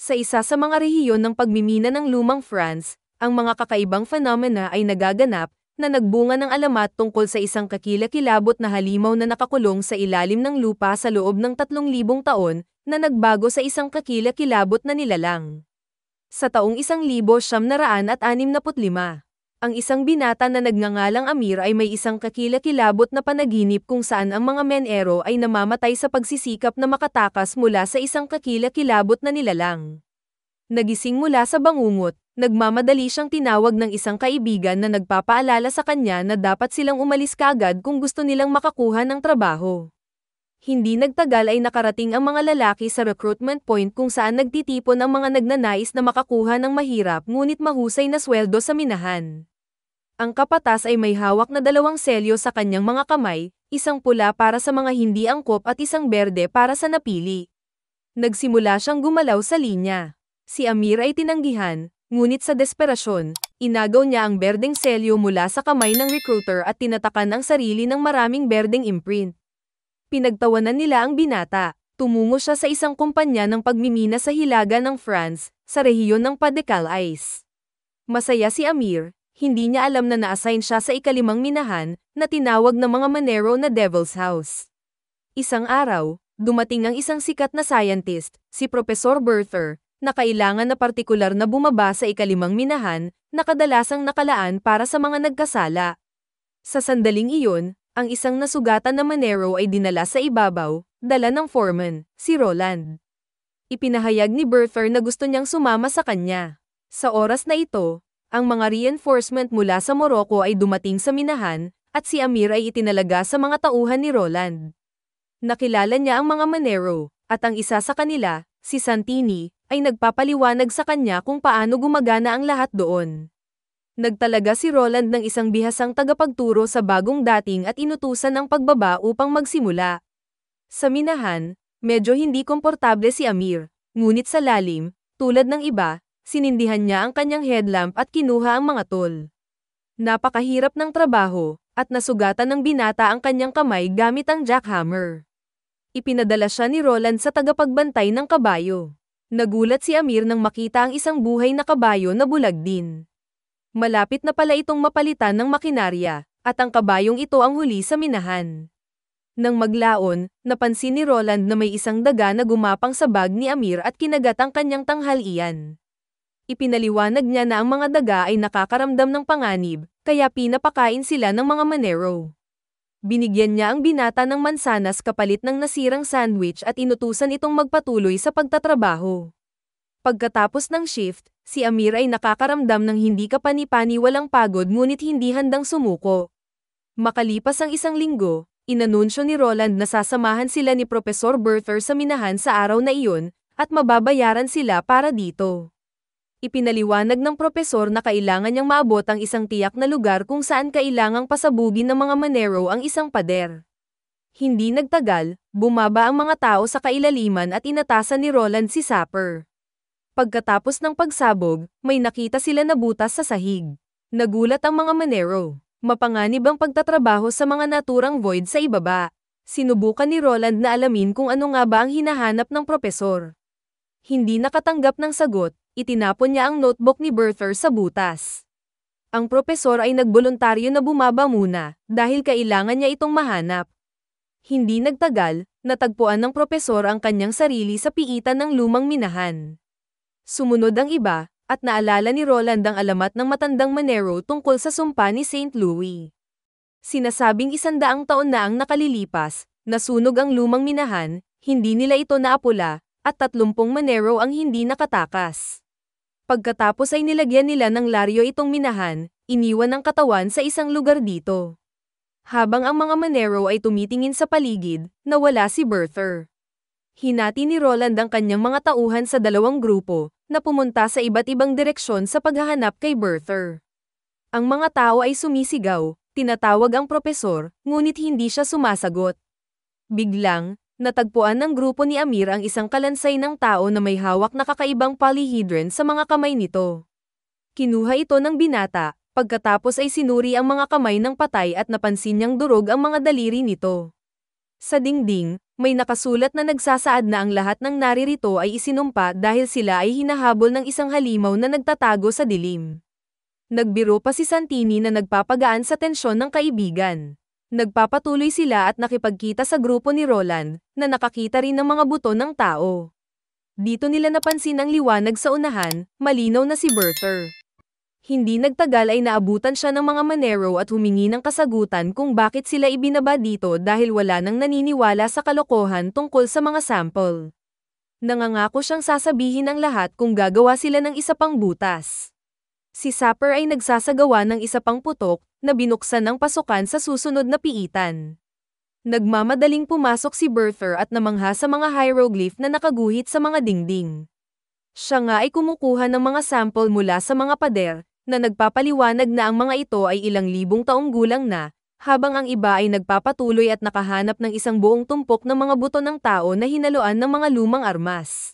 Sa isa sa mga rehiyon ng pagmimina ng lumang France, ang mga kakaibang phenomena ay nagaganap, na nagbunga ng alamat tungkol sa isang kakilakilabot na halimaw na nakakulong sa ilalim ng lupa sa loob ng 3,000 taon, na nagbago sa isang kakilakilabot na nilalang. Sa taong 1965, ang isang binata na nagngangalang Amir ay may isang kakilakilabot na panaginip kung saan ang mga menero ay namamatay sa pagsisikap na makatakas mula sa isang kakilakilabot na nilalang. Nagising mula sa bangungot, nagmamadali siyang tinawag ng isang kaibigan na nagpapaalala sa kanya na dapat silang umalis kaagad kung gusto nilang makakuha ng trabaho. Hindi nagtagal ay nakarating ang mga lalaki sa recruitment point kung saan nagtitipon ang mga nagnanais na makakuha ng mahirap ngunit mahusay na sweldo sa minahan. Ang kapatas ay may hawak na 2 selyo sa kanyang mga kamay, isang pula para sa mga hindi angkop at isang berde para sa napili. Nagsimula siyang gumalaw sa linya. Si Amir ay tinanggihan, ngunit sa desperasyon, inagaw niya ang berdeng selyo mula sa kamay ng recruiter at tinatakan ang sarili ng maraming berdeng imprint. Pinagtawanan nila ang binata. Tumungo siya sa isang kumpanya ng pagmimina sa hilaga ng France, sa rehiyon ng Pas-de-Calais. Masaya si Amir, hindi niya alam na na-assign siya sa ika-5 minahan, na tinawag ng mga manero na Devil's House. Isang araw, dumating ang isang sikat na scientist, si Professor Berther, na kailangan na partikular na bumaba sa ika-5 minahan, na kadalasang nakalaan para sa mga nagkasala. Sa sandaling iyon, ang isang nasugatan na manero ay dinala sa ibabaw, dala ng foreman, si Roland. Ipinahayag ni Berther na gusto niyang sumama sa kanya. Sa oras na ito, ang mga reinforcement mula sa Morocco ay dumating sa minahan, at si Amir ay itinalaga sa mga tauhan ni Roland. Nakilala niya ang mga manero, at ang isa sa kanila, si Santini, ay nagpapaliwanag sa kanya kung paano gumagana ang lahat doon. Nagtalaga si Roland ng isang bihasang tagapagturo sa bagong dating at inutusan ang pagbaba upang magsimula. Sa minahan, medyo hindi komportable si Amir, ngunit sa lalim, tulad ng iba, sinindihan niya ang kanyang headlamp at kinuha ang mga tol. Napakahirap ng trabaho, at nasugatan ng binata ang kanyang kamay gamit ang jackhammer. Ipinadala siya ni Roland sa tagapagbantay ng kabayo. Nagulat si Amir nang makita ang isang buhay na kabayo na bulag din. Malapit na pala itong mapalitan ng makinarya, at ang kabayong ito ang huli sa minahan. Nang maglaon, napansin ni Roland na may isang daga na gumapang sa bag ni Amir at kinagat ang kanyang tanghalian. Ipinaliwanag niya na ang mga daga ay nakakaramdam ng panganib, kaya pinapakain sila ng mga manero. Binigyan niya ang binata ng mansanas kapalit ng nasirang sandwich at inutusan itong magpatuloy sa pagtatrabaho. Pagkatapos ng shift, si Amir ay nakakaramdam ng hindi kapani-paniwalang pagod ngunit hindi handang sumuko. Makalipas ang 1 linggo, inanunsyo ni Roland na sasamahan sila ni Professor Berther sa minahan sa araw na iyon, at mababayaran sila para dito. Ipinaliwanag ng propesor na kailangan niyang maabot ang isang tiyak na lugar kung saan kailangang pasabugin ng mga manero ang isang pader. Hindi nagtagal, bumaba ang mga tao sa kailaliman at inatasan ni Roland si Sapper. Pagkatapos ng pagsabog, may nakita sila na butas sa sahig. Nagulat ang mga manero. Mapanganib ang pagtatrabaho sa mga naturang void sa ibaba. Sinubukan ni Roland na alamin kung ano nga ba ang hinahanap ng propesor. Hindi nakatanggap ng sagot, itinapon niya ang notebook ni Berther sa butas. Ang propesor ay nagboluntaryo na bumaba muna, dahil kailangan niya itong mahanap. Hindi nagtagal, natagpuan ng propesor ang kanyang sarili sa piitan ng lumang minahan. Sumunod ang iba, at naalala ni Roland ang alamat ng matandang manero tungkol sa sumpa ni St. Louis. Sinasabing 100 taon na ang nakalilipas, nasunog ang lumang minahan, hindi nila ito naapula, at 30 manero ang hindi nakatakas. Pagkatapos ay nilagyan nila ng laryo itong minahan, iniwan ang katawan sa isang lugar dito. Habang ang mga manero ay tumitingin sa paligid, nawala si Berther. Hinati ni Roland ang kanyang mga tauhan sa 2 grupo, na pumunta sa iba't ibang direksyon sa paghahanap kay Berther. Ang mga tao ay sumisigaw, tinatawag ang propesor, ngunit hindi siya sumasagot. Biglang, natagpuan ng grupo ni Amir ang isang kalansay ng tao na may hawak na kakaibang polyhedron sa mga kamay nito. Kinuha ito ng binata, pagkatapos ay sinuri ang mga kamay ng patay at napansin niyang durog ang mga daliri nito. Sa dingding, may nakasulat na nagsasaad na ang lahat ng naririto ay isinumpa dahil sila ay hinahabol ng isang halimaw na nagtatago sa dilim. Nagbiro pa si Santini na nagpapagaan sa tensyon ng kaibigan. Nagpapatuloy sila at nakipagkita sa grupo ni Roland, na nakakita rin ng mga buto ng tao. Dito nila napansin ang liwanag sa unahan, malinaw na si Berther. Hindi nagtagal ay naabutan siya ng mga Manero at humingi ng kasagutan kung bakit sila ibinaba dito dahil wala nang naniniwala sa kalokohan tungkol sa mga sample. Nangangako siyang sasabihin ang lahat kung gagawa sila ng isa pang butas. Si Sapper ay nagsasagawa ng isa pang putok na binuksan ng pasukan sa susunod na piitan. Nagmamadaling pumasok si Berther at namangha sa mga hieroglyph na nakaguhit sa mga dingding. Siya nga ay kumukuha ng mga sample mula sa mga pader, na nagpapaliwanag na ang mga ito ay ilang libong taong gulang na, habang ang iba ay nagpapatuloy at nakahanap ng isang buong tumpok ng mga buto ng tao na hinaluan ng mga lumang armas.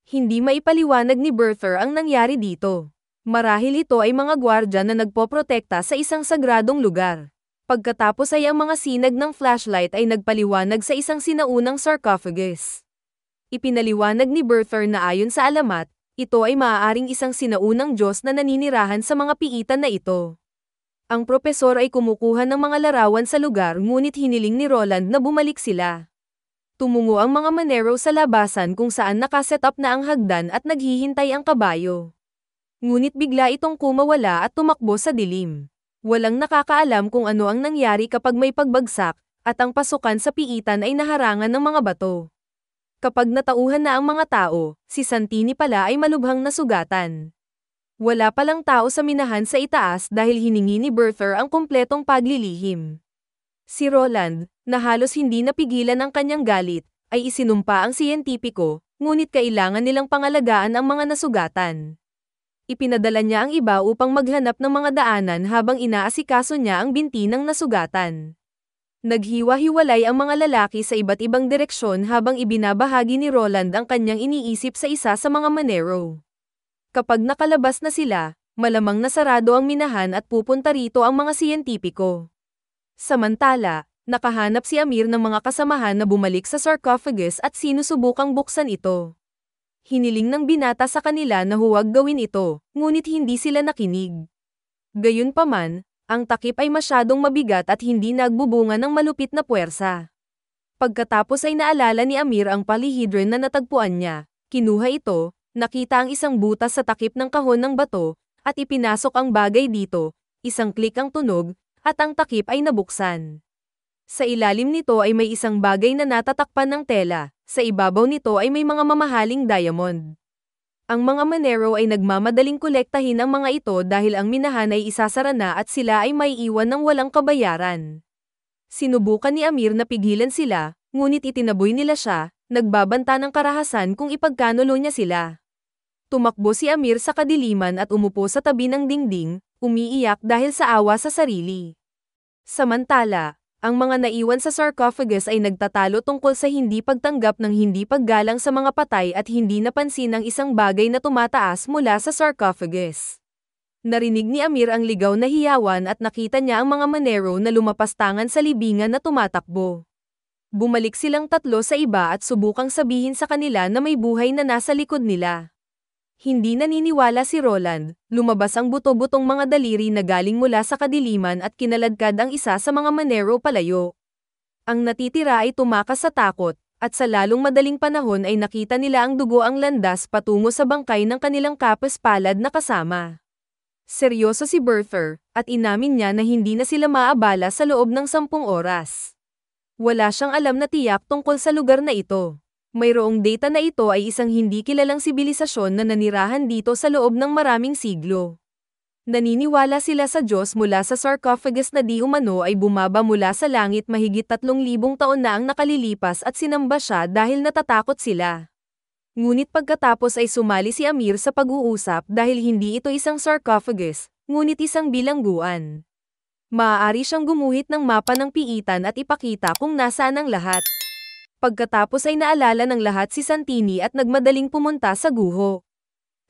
Hindi maipaliwanag ni Berther ang nangyari dito. Marahil ito ay mga gwardya na nagpoprotekta sa isang sagradong lugar. Pagkatapos ay ang mga sinag ng flashlight ay nagpaliwanag sa isang sinaunang sarcophagus. Ipinaliwanag ni Berther na ayon sa alamat, ito ay maaaring isang sinaunang Diyos na naninirahan sa mga piitan na ito. Ang propesor ay kumukuha ng mga larawan sa lugar ngunit hiniling ni Roland na bumalik sila. Tumungo ang mga Manero sa labasan kung saan nakaset up na ang hagdan at naghihintay ang kabayo. Ngunit bigla itong kumawala at tumakbo sa dilim. Walang nakakaalam kung ano ang nangyari kapag may pagbagsak, at ang pasukan sa piitan ay naharangan ng mga bato. Kapag natauhan na ang mga tao, si Santini pala ay malubhang nasugatan. Wala palang tao sa minahan sa itaas dahil hiningi ni Berther ang kumpletong paglilihim. Si Roland, na halos hindi napigilan ang kanyang galit, ay isinumpa ang siyentipiko, ngunit kailangan nilang pangalagaan ang mga nasugatan. Ipinadala niya ang iba upang maghanap ng mga daanan habang inaasikaso niya ang binti ng nasugatan. Naghiwa-hiwalay ang mga lalaki sa iba't ibang direksyon habang ibinabahagi ni Roland ang kanyang iniisip sa isa sa mga Manero. Kapag nakalabas na sila, malamang nasarado ang minahan at pupunta rito ang mga siyentipiko. Samantala, nakahanap si Amir ng mga kasamahan na bumalik sa sarcophagus at sinusubukang buksan ito. Hiniling ng binata sa kanila na huwag gawin ito, ngunit hindi sila nakinig. Gayunpaman, ang takip ay masyadong mabigat at hindi nagbubunga ng malupit na puwersa. Pagkatapos ay naalala ni Amir ang polyhedron na natagpuan niya, kinuha ito, nakita ang isang butas sa takip ng kahon ng bato, at ipinasok ang bagay dito, isang klik ang tunog, at ang takip ay nabuksan. Sa ilalim nito ay may isang bagay na natatakpan ng tela, sa ibabaw nito ay may mga mamahaling diamond. Ang mga Manero ay nagmamadaling kolektahin ang mga ito dahil ang minahan ay isasara na at sila ay may iwan ng walang kabayaran. Sinubukan ni Amir na pigilan sila, ngunit itinaboy nila siya, nagbabanta ng karahasan kung ipagkanulo niya sila. Tumakbo si Amir sa kadiliman at umupo sa tabi ng dingding, umiiyak dahil sa awa sa sarili. Samantala, ang mga naiwan sa sarcophagus ay nagtatalo tungkol sa hindi pagtanggap ng hindi paggalang sa mga patay at hindi napansin ang isang bagay na tumataas mula sa sarcophagus. Narinig ni Amir ang ligaw na hiyawan at nakita niya ang mga Manero na lumapastangan sa libingan na tumatakbo. Bumalik silang tatlo sa iba at subukang sabihin sa kanila na may buhay na nasa likod nila. Hindi naniniwala si Roland, lumabas ang buto-butong mga daliri na galing mula sa kadiliman at kinaladkad ang isa sa mga Manero palayo. Ang natitira ay tumakas sa takot, at sa lalong madaling panahon ay nakita nila ang dugo ang landas patungo sa bangkay ng kanilang kapes-palad na kasama. Seryoso si Berther, at inamin niya na hindi na sila maabala sa loob ng 10 oras. Wala siyang alam na tiyak tungkol sa lugar na ito. Mayroong data na ito ay isang hindi kilalang sibilisasyon na nanirahan dito sa loob ng maraming siglo. Naniniwala sila sa Diyos mula sa sarcophagus na di umano ay bumaba mula sa langit mahigit 3,000 taon na ang nakalilipas at sinamba siya dahil natatakot sila. Ngunit pagkatapos ay sumali si Amir sa pag-uusap dahil hindi ito isang sarcophagus, ngunit isang bilangguan. Maaari siyang gumuhit ng mapa ng piitan at ipakita kung nasaan ang lahat. Pagkatapos ay naalala ng lahat si Santini at nagmadaling pumunta sa guho.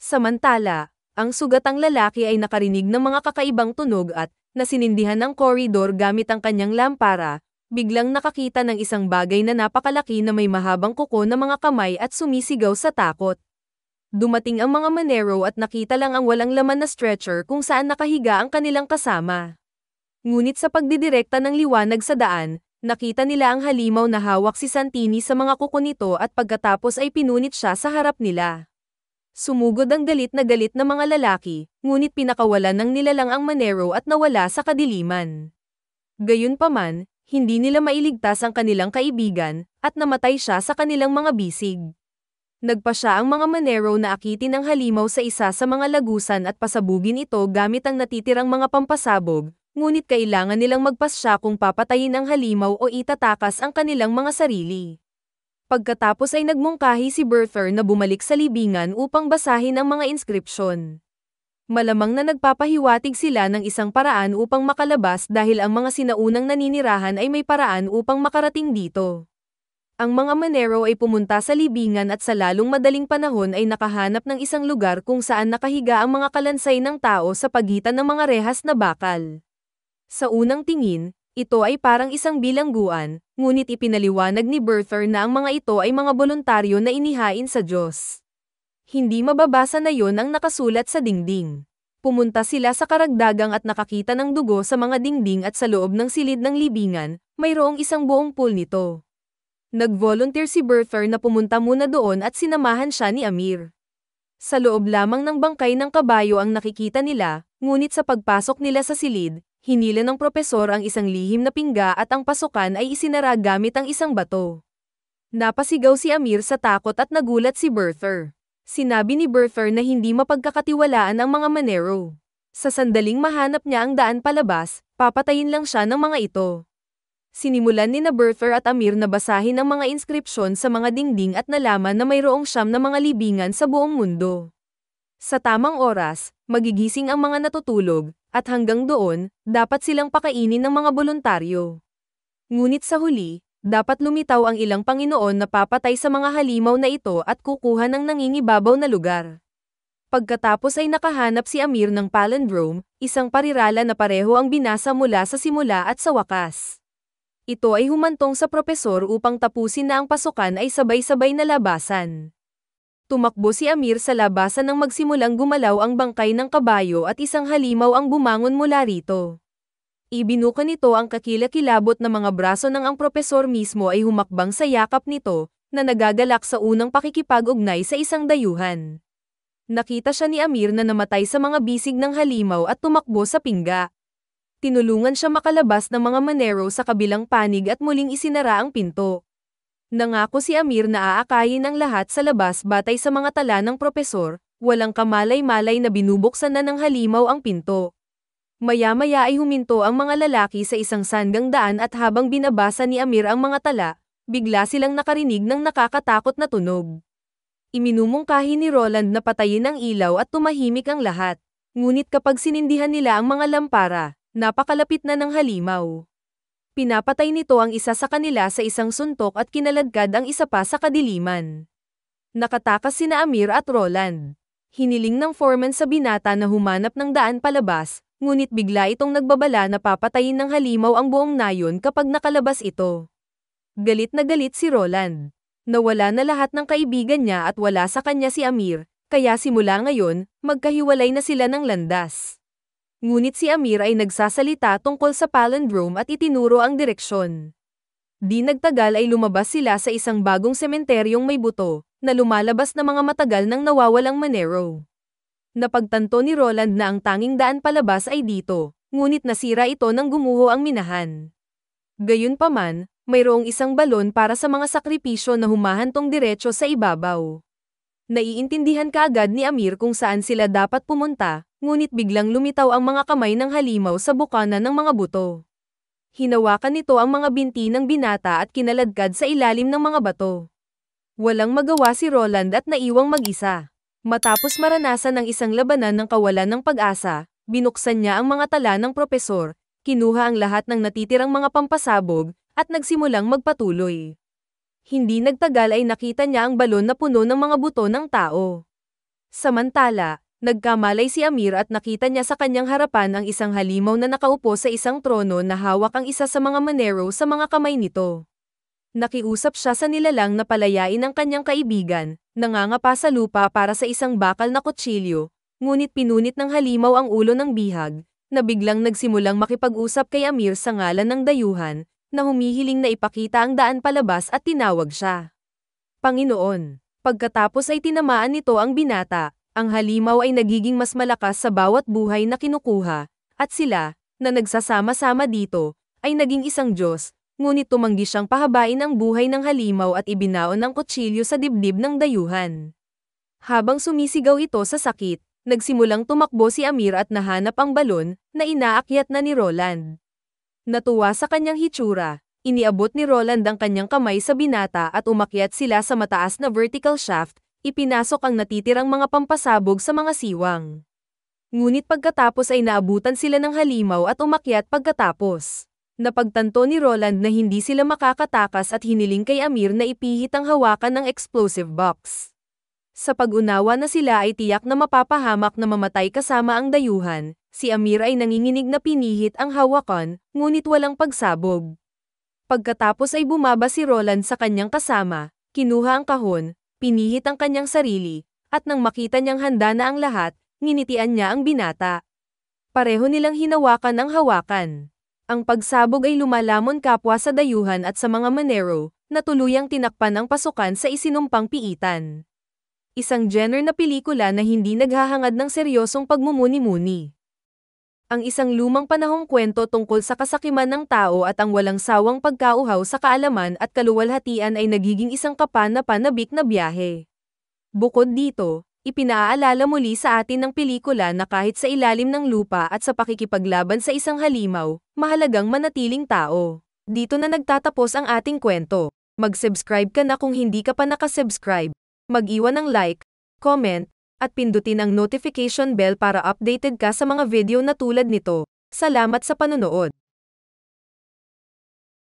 Samantala, ang sugatang lalaki ay nakarinig ng mga kakaibang tunog at, nasinindihan ng koridor gamit ang kanyang lampara, Biglang nakakita ng isang bagay na napakalaki na may mahabang kuko na mga kamay at sumisigaw sa takot. Dumating ang mga Manero at nakita lang ang walang laman na stretcher kung saan nakahiga ang kanilang kasama. Ngunit sa pagdidirekta ng liwanag sa daan, nakita nila ang halimaw na hawak si Santini sa mga kuko nito at pagkatapos ay pinunit siya sa harap nila. Sumugod ang galit na mga lalaki, ngunit pinakawalan ng nilalang ang Manero at nawala sa kadiliman. Gayunpaman, hindi nila mailigtas ang kanilang kaibigan, at namatay siya sa kanilang mga bisig. Nagpa siya ang mga Manero na akitin ang halimaw sa isa sa mga lagusan at pasabugin ito gamit ang natitirang mga pampasabog, ngunit kailangan nilang magpasya kung papatayin ang halimaw o itatakas ang kanilang mga sarili. Pagkatapos ay nagmungkahi si Berther na bumalik sa libingan upang basahin ang mga inskripsyon. Malamang na nagpapahiwatig sila ng isang paraan upang makalabas dahil ang mga sinaunang naninirahan ay may paraan upang makarating dito. Ang mga Manero ay pumunta sa libingan at sa lalong madaling panahon ay nakahanap ng isang lugar kung saan nakahiga ang mga kalansay ng tao sa pagitan ng mga rehas na bakal. Sa unang tingin, ito ay parang isang bilangguan, ngunit ipinaliwanag ni Berther na ang mga ito ay mga voluntaryo na inihain sa Diyos. Hindi mababasa na yon ang nakasulat sa dingding. Pumunta sila sa karagdagang at nakakita ng dugo sa mga dingding at sa loob ng silid ng libingan, mayroong isang buong pool nito. Nag-volunteer si Berther na pumunta muna doon at sinamahan siya ni Amir. Sa loob lamang ng bangkay ng kabayo ang nakikita nila, ngunit sa pagpasok nila sa silid, hinila ng propesor ang isang lihim na pingga at ang pasukan ay isinara gamit ang isang bato. Napasigaw si Amir sa takot at nagulat si Berther. Sinabi ni Berther na hindi mapagkakatiwalaan ang mga Manero. Sa sandaling mahanap niya ang daan palabas, papatayin lang siya ng mga ito. Sinimulan ni Berther at Amir na basahin ang mga inskripsyon sa mga dingding at nalaman na mayroong 9 na mga libingan sa buong mundo. Sa tamang oras, magigising ang mga natutulog, at hanggang doon, dapat silang pakainin ng mga voluntaryo. Ngunit sa huli, dapat lumitaw ang ilang Panginoon na papatay sa mga halimaw na ito at kukuha ng nangingibabaw na lugar. Pagkatapos ay nakahanap si Amir ng palindrome, isang parirala na pareho ang binasa mula sa simula at sa wakas. Ito ay humantong sa propesor upang tapusin na ang pasukan ay sabay-sabay na labasan. Tumakbo si Amir sa labasan nang magsimulang gumalaw ang bangkay ng kabayo at isang halimaw ang bumangon mula rito. Ibinuka nito ang kakilakilabot na mga braso ng ang propesor mismo ay humakbang sa yakap nito, na nagagalak sa unang pakikipag-ugnay sa isang dayuhan. Nakita siya ni Amir na namatay sa mga bisig ng halimaw at tumakbo sa pingga. Tinulungan siya makalabas ng mga Manero sa kabilang panig at muling isinara ang pinto. Nangako si Amir na aakayin ang lahat sa labas batay sa mga tala ng propesor, walang kamalay-malay na binubuksan na ng halimaw ang pinto. Maya-maya ay huminto ang mga lalaki sa isang sanggang daan at habang binabasa ni Amir ang mga tala, bigla silang nakarinig ng nakakatakot na tunog. Iminumungkahi ni Roland na patayin ang ilaw at tumahimik ang lahat. Ngunit kapag sinindihan nila ang mga lampara, napakalapit na ng halimaw. Pinapatay nito ang isa sa kanila sa isang suntok at kinaladkad ang isa pa sa kadiliman. Nakatakas sina Amir at Roland. Hiniling ng foreman sa binata na humanap ng daan palabas, ngunit bigla itong nagbabala na papatayin ng halimaw ang buong nayon kapag nakalabas ito. Galit na galit si Roland. Nawala na lahat ng kaibigan niya at wala sa kanya si Amir, kaya simula ngayon, magkahiwalay na sila ng landas. Ngunit si Amir ay nagsasalita tungkol sa palindrome at itinuro ang direksyon. Di nagtagal ay lumabas sila sa isang bagong sementeryong may buto, na lumalabas na mga matagal nang nawawalang Manero. Napagtanto ni Roland na ang tanging daan palabas ay dito, ngunit nasira ito nang gumuho ang minahan. Gayunpaman, mayroong isang balon para sa mga sakripisyo na humahantong diretso sa ibabaw. Naiintindihan kaagad ni Amir kung saan sila dapat pumunta, ngunit biglang lumitaw ang mga kamay ng halimaw sa bukana ng mga buto. Hinawakan nito ang mga binti ng binata at kinaladkad sa ilalim ng mga bato. Walang magawa si Roland at naiwang mag-isa. Matapos maranasan ang isang labanan ng kawalan ng pag-asa, binuksan niya ang mga tala ng propesor, kinuha ang lahat ng natitirang mga pampasabog, at nagsimulang magpatuloy. Hindi nagtagal ay nakita niya ang balon na puno ng mga buto ng tao. Samantala, Nagkamalay si Amir at nakita niya sa kanyang harapan ang isang halimaw na nakaupo sa isang trono na hawak ang isa sa mga Monero sa mga kamay nito. Nakiusap siya sa nilalang na palayain ang kanyang kaibigan, nangangapa sa lupa para sa isang bakal na kutsilyo, ngunit pinunit ng halimaw ang ulo ng bihag, na biglang nagsimulang makipag-usap kay Amir sa ngalan ng dayuhan, na humihiling na ipakita ang daan palabas at tinawag siya. Panginoon. Pagkatapos ay tinamaan nito ang binata. Ang halimaw ay nagiging mas malakas sa bawat buhay na kinukuha, at sila, na nagsasama-sama dito, ay naging isang Diyos, ngunit tumanggi siyang pahabain ang buhay ng halimaw at ibinaon ang kutsilyo sa dibdib ng dayuhan. Habang sumisigaw ito sa sakit, nagsimulang tumakbo si Amir at nahanap ang balon, na inaakyat na ni Roland. Natuwa sa kanyang hitsura, iniabot ni Roland ang kanyang kamay sa binata at umakyat sila sa mataas na vertical shaft, ipinasok ang natitirang mga pampasabog sa mga siwang. Ngunit pagkatapos ay naabutan sila ng halimaw at umakyat pagkatapos. Napagtanto ni Roland na hindi sila makakatakas at hiniling kay Amir na ipihit ang hawakan ng explosive box. Sa pag-unawa na sila ay tiyak na mapapahamak na mamatay kasama ang dayuhan, si Amir ay nanginginig na pinihit ang hawakan, ngunit walang pagsabog. Pagkatapos ay bumaba si Roland sa kanyang kasama, kinuha ang kahon, pinihit ang kanyang sarili, at nang makita niyang handa na ang lahat, nginitian niya ang binata. Pareho nilang hinawakan ang hawakan. Ang pagsabog ay lumalamon kapwa sa dayuhan at sa mga Monero, na tuluyang tinakpan ang pasukan sa isinumpang piitan. Isang genre na pelikula na hindi naghahangad ng seryosong pagmumuni-muni. Ang isang lumang panahong kwento tungkol sa kasakiman ng tao at ang walang sawang pagkauhaw sa kaalaman at kaluwalhatian ay nagiging isang kapan-panabik na biyahe. Bukod dito, ipinaalala muli sa atin ng pelikula na kahit sa ilalim ng lupa at sa pakikipaglaban sa isang halimaw, mahalagang manatiling tao. Dito na nagtatapos ang ating kwento. Mag-subscribe ka na kung hindi ka pa nakasubscribe. Mag-iwan ng like, comment, at pindutin ang notification bell para updated ka sa mga video na tulad nito. Salamat sa panonood.